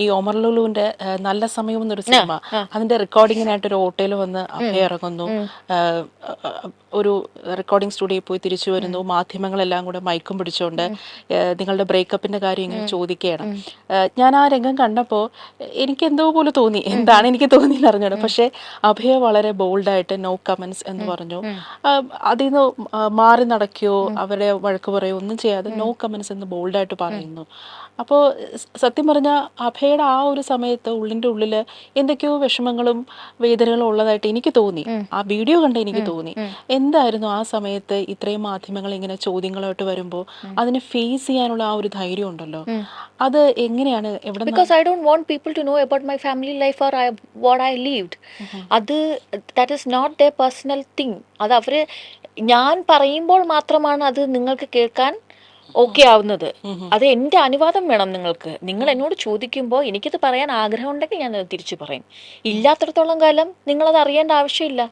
ഈ ഒമർ ലുലുവിന്റെ നല്ല സമയം എന്നൊരു ആ സിനിമ, ആ അതിന്റെ റെക്കോർഡിങ്ങിനായിട്ട് ഒരു ഓട്ടോയിൽ വന്ന് അഭയ ഇറങ്ങുന്നു. ആ, ആ, ഒരു റെക്കോർഡിംഗ് സ്റ്റുഡിയോയിൽ പോയി തിരിച്ചു വരുന്നു. മാധ്യമങ്ങളെല്ലാം കൂടെ മയക്കും പിടിച്ചുകൊണ്ട് നിങ്ങളുടെ ബ്രേക്കപ്പിന്റെ കാര്യം ഇങ്ങനെ ചോദിക്കുകയാണ്. ഞാൻ ആ രംഗം കണ്ടപ്പോൾ എനിക്ക് എന്തോ പോലെ തോന്നി, എന്താണ് എനിക്ക് തോന്നിയെന്ന് അറിഞ്ഞോളൂ. പക്ഷേ അഭയ വളരെ ബോൾഡായിട്ട് നോ കമന്റ്സ് എന്ന് പറഞ്ഞു. അതിൽ നിന്ന് മാറി നടക്കുകയോ അവരെ വഴക്ക് പറയുകയോ ഒന്നും ചെയ്യാതെ നോ കമന്റ്സ് എന്ന് ബോൾഡായിട്ട് പറയുന്നു. അപ്പോൾ സത്യം പറഞ്ഞാൽ അഭയുടെ ആ ഒരു സമയത്ത് ഉള്ളിൻ്റെ ഉള്ളിൽ എന്തൊക്കെയോ വിഷമങ്ങളും വേദനകളും ഉള്ളതായിട്ട് എനിക്ക് തോന്നി. ആ വീഡിയോ കണ്ട് എനിക്ക് തോന്നി. എന്തായിരുന്നു ആ സമയത്ത് ഇത്രയും മാധ്യമങ്ങൾ ഇങ്ങനെ ചോദ്യങ്ങളായിട്ട് വരുമ്പോൾ അതിനെ ഫേസ് ചെയ്യാനുള്ള ആ ഒരു ധൈര്യം ഉണ്ടല്ലോ, അത് എങ്ങനെയാണ്, എവിടെ നിന്ന്? because I don't want people to know about my family life or what I lived. അത് that is not their personal thing. അത് അവര് ഞാൻ പറയുമ്പോൾ മാത്രമാണ് അത് നിങ്ങൾക്ക് കേൾക്കാൻ ഓക്കെ ആവുന്നത്. അത് എൻ്റെ അനുവാദം വേണം നിങ്ങൾക്ക്. നിങ്ങൾ എന്നോട് ചോദിക്കുമ്പോൾ എനിക്കത് പറയാൻ ആഗ്രഹം ഉണ്ടെങ്കിൽ ഞാൻ അത് തിരിച്ചു പറയും. ഇല്ലാത്തിടത്തോളം കാലം നിങ്ങളത് അറിയേണ്ട ആവശ്യമില്ല.